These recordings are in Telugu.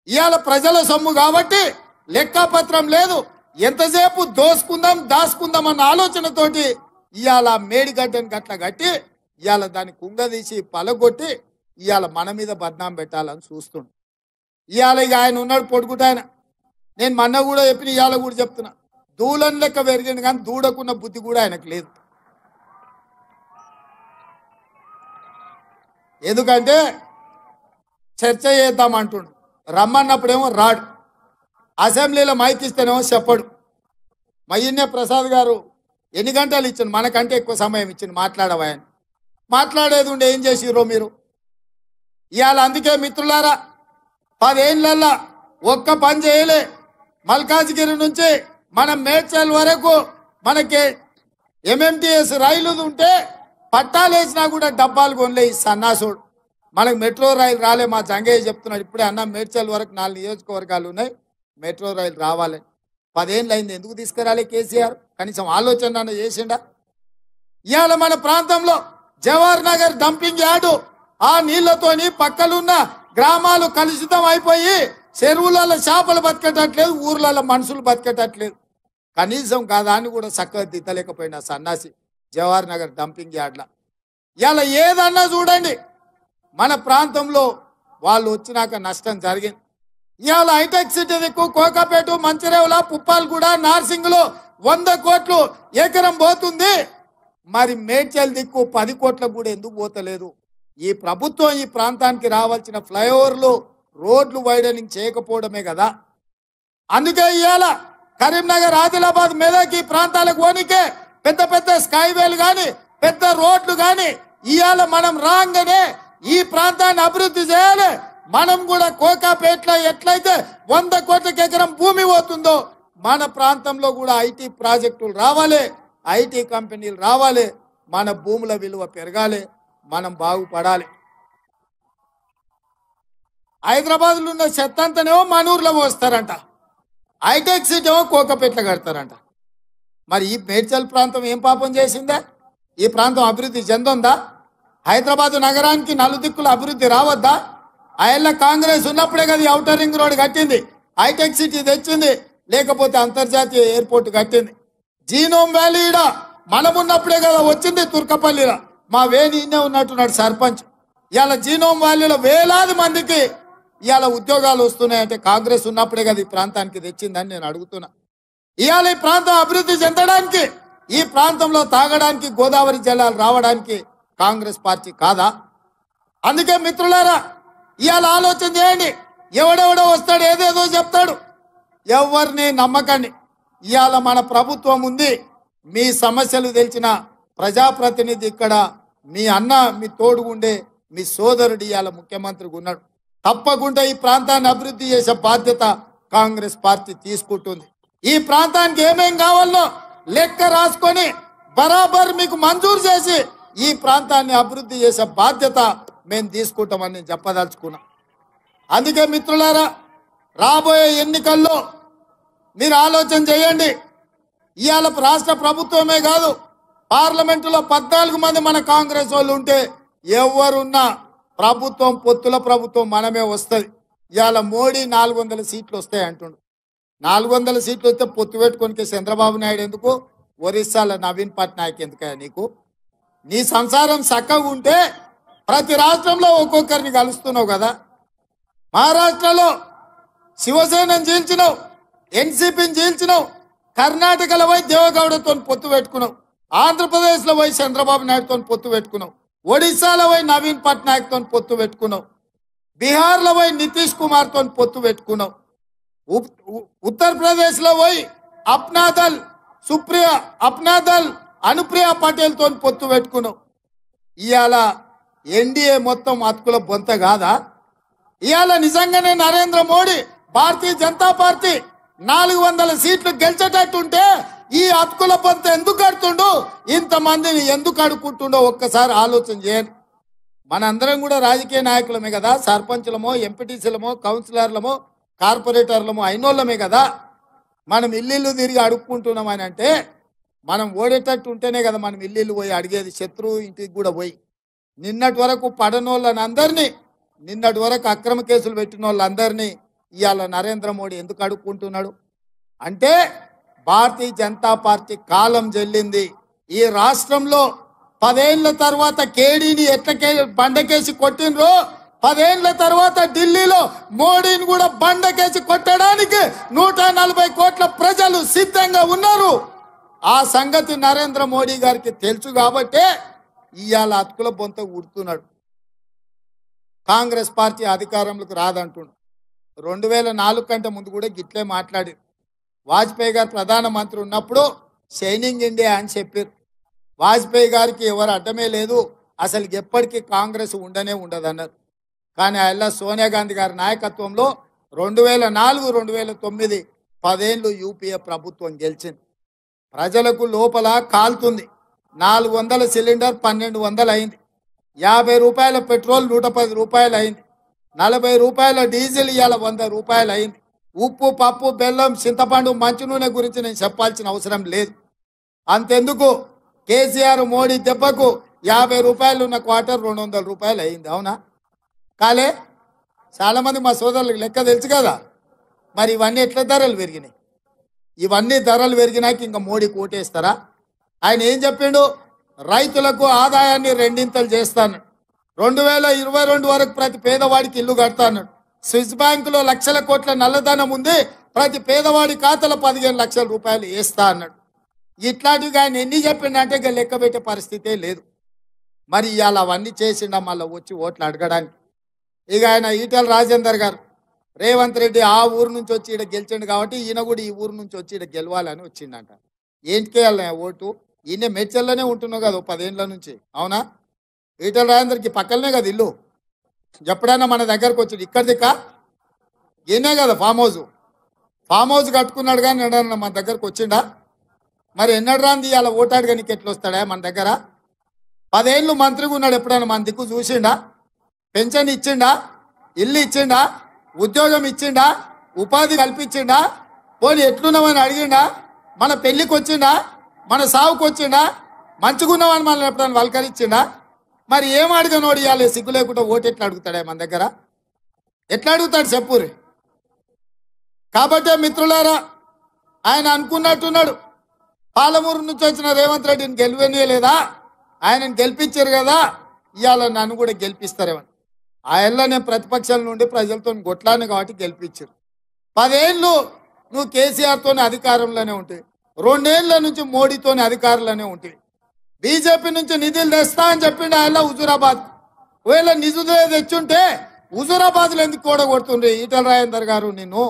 ఇవాళ ప్రజల సొమ్ము కాబట్టి లెక్కపత్రం లేదు, ఎంతసేపు దోసుకుందాం దాచుకుందాం అన్న ఆలోచనతోటి ఇవాళ మేడిగడ్డని గట్ల కట్టి ఇవాళ దాన్ని కుంగదీసి పలగొట్టి ఇవాళ మన మీద బద్నాం పెట్టాలని చూస్తుండు. ఇవాళ ఇక ఆయన ఉన్నాడు పొడుగుట ఆయన. నేను మొన్న కూడా చెప్పిన, ఇవాళ కూడా చెప్తున్నా, దూలం లెక్క పెరిగింది కానీ దూడకున్న బుద్ధి కూడా ఆయనకు లేదు. ఎందుకంటే చర్చ చేద్దామంటుండు, రమ్మన్నప్పుడేమో రాడు, అసెంబ్లీలో మైక్ ఇస్తేనేమో చెప్పడు. మయ్యన్నే ప్రసాద్ గారు ఎన్ని గంటలు ఇచ్చిండు, మనకంటే ఎక్కువ సమయం ఇచ్చిండు మాట్లాడవాయని. మాట్లాడేది ఉండే ఏం చేసిర్రో మీరు ఇవాళ. అందుకే మిత్రులారా, 10 ఏళ్ళల్లో ఒక్క పని చేయలే. మల్కాజ్గిరి నుంచి మనం మేడ్చల్ వరకు మనకి ఎంఎంటీఎస్ రైలు ఉంటే పట్టాలు వేసినా కూడా డబ్బాలు కొనలే ఈ సన్నాసుడు. మనకు మెట్రో రైలు రాలే. మా జంగయ్య చెప్తున్నాడు ఇప్పుడే, అన్న మేడ్చల్ వరకు 4 నియోజకవర్గాలు ఉన్నాయి, మెట్రో రైలు రావాలి. 10 ఏళ్ళు అయింది, ఎందుకు తీసుకురాలే కేసీఆర్? కనీసం ఆలోచన చేసిండా? ఇవాళ మన ప్రాంతంలో జవహర్ నగర్ డంపింగ్ యార్డు, ఆ నీళ్లతోని పక్కలున్న గ్రామాలు కలుషితం అయిపోయి చెరువులలో చేపలు బతికేటట్లేదు, ఊర్లలో మనుషులు బతికేటట్లేదు. కనీసం కాదాన్ని కూడా చక్కగా దిద్దలేకపోయినా సన్నాసి జవహర్ నగర్ డంపింగ్ యార్డ్ల. ఇలా ఏదన్నా చూడండి, మన ప్రాంతంలో వాళ్ళు వచ్చినాక నష్టం జరిగింది. ఇవాళ హైటెక్ సిటీ దిక్కు కోకాపేట, మంచిరేవుల, పుప్పాలగూడ, నార్సింగ్లో 100 కోట్లు ఎకరం పోతుంది. మరి మేడ్చల్ దిక్కు 10 కోట్లకు కూడా ఎందుకు పోతలేదు? ఈ ప్రభుత్వం ఈ ప్రాంతానికి రావాల్సిన ఫ్లైఓవర్లు, రోడ్లు వైడనింగ్ చేయకపోవడమే కదా. అందుకే ఇవాళ కరీంనగర్, ఆదిలాబాద్, మెదక్ ఈ ప్రాంతాలకు పోనీకే పెద్ద పెద్ద స్కైవేలు కానీ పెద్ద రోడ్లు కానీ ఇవాళ మనం రాగానే ఈ ప్రాంతాన్ని అభివృద్ధి చేయాలి. మనం కూడా కోకాపేటలో ఎట్లయితే 100 కోట్లకు ఎకరం భూమి పోతుందో మన ప్రాంతంలో కూడా ఐటీ ప్రాజెక్టులు రావాలి, ఐటీ కంపెనీలు రావాలి, మన భూముల విలువ పెరగాలి, మనం బాగుపడాలి. హైదరాబాద్లో ఉన్న చెత్త అంతనేమో మన ఊర్లో పోస్తారంట, హైటెక్ సిటీ ఏమో కోకపేటలో కడతారంట. మరి ఈ మేడ్చల్ ప్రాంతం ఏం పాపం చేసిందే? ఈ ప్రాంతం అభివృద్ధి చెందుందా? హైదరాబాద్ నగరానికి నలుదిక్కుల అభివృద్ధి రావద్దా? ఆయల్ల కాంగ్రెస్ ఉన్నప్పుడే కదా ఔటర్ రింగ్ రోడ్ కట్టింది, హైటెక్ సిటీ తెచ్చింది, లేకపోతే అంతర్జాతీయ ఎయిర్పోర్ట్ కట్టింది. జీనోమ్ వ్యాలీ ఈడ మనం ఉన్నప్పుడే కదా వచ్చింది తుర్కపల్లిలో. మా వేణి ఇన్నే ఉన్నట్టున్నాడు సర్పంచ్. ఇవాళ జీనోమ్ వ్యాలీలో వేలాది మందికి ఇవాళ ఉద్యోగాలు వస్తున్నాయంటే కాంగ్రెస్ ఉన్నప్పుడే కదా ఈ ప్రాంతానికి తెచ్చిందని నేను అడుగుతున్నా. ఇవాళ ఈ ప్రాంతం అభివృద్ధి చెందడానికి, ఈ ప్రాంతంలో తాగడానికి గోదావరి జలాలు రావడానికి కాంగ్రెస్ పార్టీ కాదా? అందుకే మిత్రులారా, ఇవాళ ఆలోచన చేయండి. ఎవడెవడో వస్తాడు, ఏదేదో చెప్తాడు, ఎవరిని నమ్మకండి. ఇవాళ మన ప్రభుత్వం ఉంది, మీ సమస్యలు తెలిసిన ప్రజాప్రతినిధి ఇక్కడ మీ అన్న, మీ తోడుగుండే మీ సోదరుడు ఇవాళ ముఖ్యమంత్రిగా ఉన్నాడు. తప్పకుండా ఈ ప్రాంతాన్ని అభివృద్ధి చేసే బాధ్యత కాంగ్రెస్ పార్టీ తీసుకుంటుంది. ఈ ప్రాంతానికి ఏమేం కావాలో లెక్క రాసుకొని బరాబర్ మీకు మంజూరు చేసి ఈ ప్రాంతాన్ని అభివృద్ధి చేసే బాధ్యత మేము తీసుకుంటామని నేను చెప్పదలుచుకున్నా. అందుకే మిత్రులారా, రాబోయే ఎన్నికల్లో మీరు ఆలోచన చేయండి. ఇవాళ రాష్ట్ర ప్రభుత్వమే కాదు, పార్లమెంటులో 14 మంది మన కాంగ్రెస్ వాళ్ళు ఉంటే ఎవరున్నా ప్రభుత్వం, పొత్తుల ప్రభుత్వం మనమే వస్తుంది. ఇవాళ మోడీ 400 సీట్లు వస్తాయి అంటుండు. 400 సీట్లు వస్తే పొత్తు పెట్టుకోనికి చంద్రబాబు నాయుడు ఎందుకు? ఒరిస్సాలో నవీన్ పట్నాయక్ ఎందుకయ్యా నీకు? నీ సంసారం చక్కగా ఉంటే ప్రతి రాష్ట్రంలో ఒక్కొక్కరిని కలుస్తున్నావు కదా. మహారాష్ట్రలో శివసేనని చీల్చినావు, ఎన్సీపీని చీల్చినావు, కర్ణాటకలో పోయి దేవగౌడతో పొత్తు పెట్టుకున్నావు, ఆంధ్రప్రదేశ్లో పోయి చంద్రబాబు నాయుడుతో పొత్తు పెట్టుకున్నావు, ఒడిశాలో పోయి నవీన్ పట్నాయక్తో పొత్తు పెట్టుకున్నావు, బీహార్లో పోయి నితీష్ కుమార్తో పొత్తు పెట్టుకున్నావు, ఉత్తరప్రదేశ్లో పోయి అప్నాదల్ సుప్రియ అప్నాదల్ అనుప్రియ పటేల్తో పొత్తు పెట్టుకున్నావు. ఇవాళ ఎన్డీఏ మొత్తం అతుకుల బొంత కాదా? ఇవాళ నిజంగానే నరేంద్ర మోడీ భారతీయ జనతా పార్టీ 400 సీట్లు గెలిచేటట్టుంటే ఈ అతుకుల బొంత ఎందుకు కడుతుండు? ఇంతమందిని ఎందుకు అడుక్కుంటుండో ఒక్కసారి ఆలోచన చేయండి. మనందరం కూడా రాజకీయ నాయకులమే కదా, సర్పంచులమో, ఎంపీటీసీలమో, కౌన్సిలర్లమో, కార్పొరేటర్లమో అయినోళ్ళమే కదా. మనం ఇల్లు తిరిగి అడుక్కుంటున్నామని అంటే మనం ఓడేటట్టు ఉంటేనే కదా మనం ఇల్లు పోయి అడిగేది, శత్రువు ఇంటికి కూడా పోయి. నిన్నటి వరకు పడనోళ్ళని అందరినీ, నిన్నటి వరకు అక్రమ కేసులు పెట్టిన వాళ్ళందరినీ ఇవాళ నరేంద్ర మోడీ ఎందుకు అడుక్కుంటున్నాడు అంటే భారతీయ జనతా పార్టీ కాలం చెల్లింది. ఈ రాష్ట్రంలో 10 ఏళ్ల తర్వాత కేడీని బండకేసి కొట్టినరో 10 ఏళ్ల తర్వాత ఢిల్లీలో మోడీని కూడా బండకేసి కొట్టడానికి 140 కోట్ల ప్రజలు సిద్ధంగా ఉన్నారు. ఆ సంగతి నరేంద్ర మోడీ గారికి తెలుసు కాబట్టే ఇవాళ అతుకుల బొంత ఉడుతున్నాడు. కాంగ్రెస్ పార్టీ అధికారంలోకి రాదంటుండు. 2004 కంటే ముందు కూడా గిట్లే మాట్లాడి వాజ్పేయి గారు ప్రధానమంత్రి ఉన్నప్పుడు షైనింగ్ ఇండియా అని చెప్పారు. వాజ్పేయి గారికి ఎవరు అడ్డమే లేదు, అసలు ఎప్పటికీ కాంగ్రెస్ ఉండనే ఉండదన్నారు. కానీ అలా సోనియా గాంధీ గారి నాయకత్వంలో 2004, 2009 10 ఏళ్ళు యూపీఏ ప్రభుత్వం గెలిచింది. ప్రజలకు లోపల కాలుతుంది. 400 సిలిండర్ 1200 అయింది. 50 రూపాయల పెట్రోల్ 110 రూపాయలు అయింది. 40 రూపాయల డీజిల్ ఇవాళ 100 రూపాయలు అయింది. ఉప్పు, పప్పు, బెల్లం, చింతపండు, మంచి నూనె గురించి నేను చెప్పాల్సిన అవసరం లేదు. అంతెందుకు కేసీఆర్ మోడీ దెబ్బకు 50 రూపాయలు ఉన్న క్వార్టర్ 200 రూపాయలు అయింది. అవునా కాలే? చాలామంది మా సోదరులకు లెక్క తెలుసు కదా. మరి ఇవన్నీ ఎట్లా ధరలు పెరిగినాయి? ఇవన్నీ ధరలు పెరిగినాక ఇంకా మోడీ కోటేస్తారా? ఆయన ఏం చెప్పిండు? రైతులకు ఆదాయాన్ని 2 ఇంతలు చేస్తాను. 2022 వరకు ప్రతి పేదవాడికి ఇల్లు కడతాను. స్విస్ బ్యాంకులో లక్షల కోట్ల నల్లధనం ఉంది, ప్రతి పేదవాడి ఖాతాలో 15 లక్షల రూపాయలు వేస్తా అన్నాడు. ఇట్లాంటివి ఆయన ఎన్ని చెప్పిండంటే ఇక లెక్క పెట్టే పరిస్థితే లేదు. మరి ఇవాళ అవన్నీ చేసిండ మళ్ళీ వచ్చి ఓట్లు అడగడానికి. ఇక ఆయన ఈటెల రాజేందర్ గారు రేవంత్ రెడ్డి ఆ ఊరు నుంచి వచ్చి ఇక్కడ గెలిచిండు కాబట్టి ఈయన కూడా ఈ ఊరు నుంచి వచ్చి ఇక్కడ గెలవాలని వచ్చిండంట. ఏంటికే వెళ్ళిన ఓటు? ఈయన మెడ్చల్లోనే ఉంటున్నావు కదా 10 ఏళ్ళ నుంచి. అవునా? ఈటెల రాజేందర్కి పక్కనే కదా ఇల్లు. ఎప్పుడైనా మన దగ్గరకు వచ్చాడు? ఇక్కడిదిక్క ఈయనే కదా ఫామ్ హౌస్ కట్టుకున్నాడు. కానీ ఎన్నడన్నా మన దగ్గరకు వచ్చిండా? మరి ఎన్నడు రాంది ఇవాళ ఓటాడుగా నీకు ఎట్లా వస్తాడా మన దగ్గర? 10 ఏళ్ళు మంత్రిగా ఉన్నాడు. ఎప్పుడైనా మన దిక్కు చూసిండా? పెన్షన్ ఇచ్చిండా? ఇల్లు ఇచ్చిండా? ఉద్యోగం ఇచ్చిండా? ఉపాధి కల్పించిండా? పోనీ ఎట్లున్నామని అడిగిండా? మన పెళ్ళికి వచ్చిండా? మన సావుకు వచ్చిండా? మంచిగున్నామని మనల్ని ఎప్పుడైనా వల్కరించిండా? మరి ఏం అడిగినోడు ఇవాళ సిగ్గు లేకుండా ఓటు ఎట్లా అడుగుతాడా మన దగ్గర? ఎట్లా అడుగుతాడు చెప్పురి? కాబట్టే మిత్రులారా, ఆయన అనుకున్నట్టున్నాడు పాలమూరు నుంచి వచ్చిన రేవంత్ రెడ్డిని గెలివనీయలేదా, ఆయనను గెలిపించారు కదా, ఇవాళ నన్ను కూడా గెలిపిస్తారేమని. ఆయనలో నేను ప్రతిపక్షాల నుండి ప్రజలతో కొట్లాను కాబట్టి గెలిపించారు. 10 ఏళ్ళు నువ్వు కేసీఆర్తోనే అధికారంలోనే ఉంటాయి, 2 ఏళ్ల నుంచి మోడీతోనే అధికారంలోనే ఉంటాయి. బీజేపీ నుంచి నిధులు తెస్తా అని చెప్పిండు ఆయన హుజూరాబాద్. ఒకవేళ నిధులు తెచ్చుంటే హుజూరాబాద్లో ఎందుకు ఓడగొడుతుండ్రి ఈటెల రాజేందర్ గారు? నిన్ను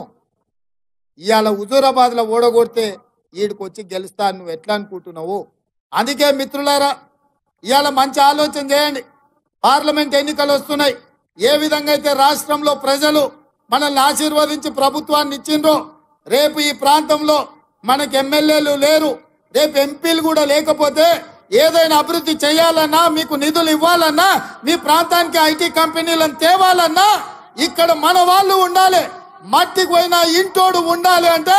ఇవాళ హుజూరాబాద్లో ఓడగొడితే ఈడికి వచ్చి గెలుస్తా నువ్వు ఎట్లా అనుకుంటున్నావు? అందుకే మిత్రులారా, ఇవాళ మంచి ఆలోచన చేయండి. పార్లమెంట్ ఎన్నికలు వస్తున్నాయి. ఏ విధంగా అయితే రాష్ట్రంలో ప్రజలు మనల్ని ఆశీర్వదించి ప్రభుత్వాన్ని ఇచ్చిండ్రో, రేపు ఈ ప్రాంతంలో మనకు ఎమ్మెల్యేలు లేరు, రేపు ఎంపీలు కూడా లేకపోతే ఏదైనా అభివృద్ధి చేయాలన్నా, మీకు నిధులు ఇవ్వాలన్నా, మీ ప్రాంతానికి ఐటీ కంపెనీలను తేవాలన్నా ఇక్కడ మన వాళ్ళు ఉండాలి. మట్టికి పోయినా ఇంటోడు ఉండాలి అంటే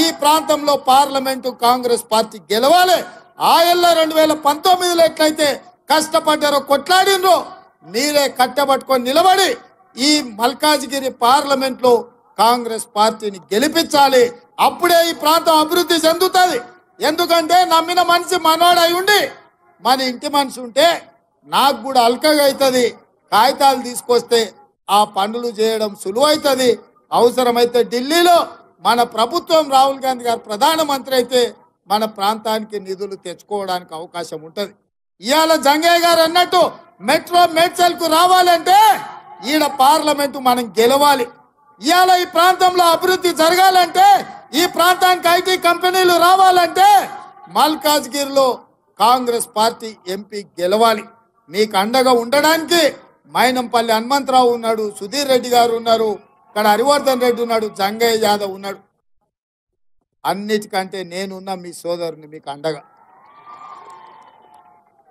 ఈ ప్రాంతంలో పార్లమెంటు కాంగ్రెస్ పార్టీ గెలవాలి. ఆయల్ల 2019లో ఎట్లయితే కష్టపడ్డారో, కొట్లాడినరో, మీరే కట్టబట్టుకొని నిలబడి ఈ మల్కాజ్గిరి పార్లమెంట్లో కాంగ్రెస్ పార్టీని గెలిపించాలి. అప్పుడే ఈ ప్రాంతం అభివృద్ధి చెందుతుంది. ఎందుకంటే నమ్మిన మనిషి మనోడై ఉండి మన ఇంటి మనిషి ఉంటే నాకు కూడా అల్కగా అవుతుంది. కాగితాలు తీసుకొస్తే ఆ పనులు చేయడం సులువైతుంది. అవసరమైతే ఢిల్లీలో మన ప్రభుత్వం రాహుల్ గాంధీ గారు ప్రధానమంత్రి అయితే మన ప్రాంతానికి నిధులు తెచ్చుకోవడానికి అవకాశం ఉంటుంది. ఇవాళ జంగయ్య గారు అన్నట్టు మెట్రో మేడ్చల్కు రావాలంటే ఈడ పార్లమెంటు మనం గెలవాలి. ఇవాళ ఈ ప్రాంతంలో అభివృద్ధి జరగాలంటే, ఈ ప్రాంతానికి ఐటీ కంపెనీలు రావాలంటే మల్కాజ్గిరిలో కాంగ్రెస్ పార్టీ ఎంపీ గెలవాలి. మీకు అండగా ఉండడానికి మైనంపల్లి హనుమంతరావు ఉన్నాడు, సుధీర్ రెడ్డి గారు ఉన్నారు, ఇక్కడ హరివర్ధన్ రెడ్డి ఉన్నాడు, జంగయ్య యాదవ్ ఉన్నాడు. అన్నిటికంటే నేనున్నా మీ సోదరుని మీకు అండగా.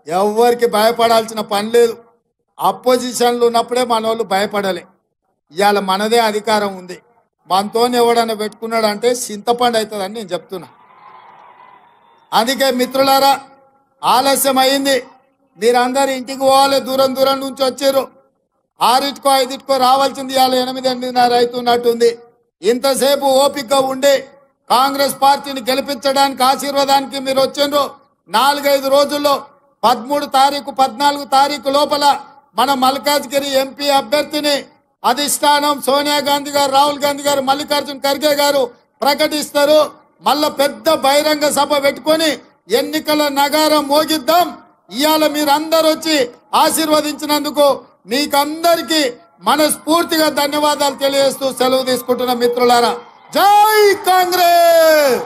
ఎవరికి భయపడాల్సిన పని లేదు. అపోజిషన్లు ఉన్నప్పుడే మన వాళ్ళు భయపడాలి. ఇవాళ మనదే అధికారం ఉంది. మనతో ఎవడన్నా పెట్టుకున్నాడంటే చింతపండు అవుతుందని నేను చెప్తున్నా. అందుకే మిత్రులారా, ఆలస్యం అయింది. మీరందరూ ఇంటికి పోవాలి. దూరం దూరం నుంచి వచ్చారు. 6 5 రావాల్సింది ఇవాళ 8 8:30 అవుతున్నట్టుంది. ఇంతసేపు ఓపిక ఉండి కాంగ్రెస్ పార్టీని గెలిపించడానికి ఆశీర్వాదానికి మీరు వచ్చిండ్రు. 4-5 రోజుల్లో 13 తారీఖు 14 తారీఖు లోపల మన మల్కాజ్గిరి ఎంపీ అభ్యర్థిని అధిష్టానం సోనియా గాంధీ గారు, రాహుల్ గాంధీ గారు, మల్లికార్జున్ ఖర్గే గారు ప్రకటిస్తారు. మళ్ళా పెద్ద బహిరంగ సభ పెట్టుకొని ఎన్నికల నగారం మోగిద్దాం. ఇవాళ మీరందరూ వచ్చి ఆశీర్వదించినందుకు మీకందరికీ మనస్ఫూర్తిగా ధన్యవాదాలు తెలియజేస్తూ సెలవు తీసుకుంటున్న మిత్రులారా, జై కాంగ్రెస్.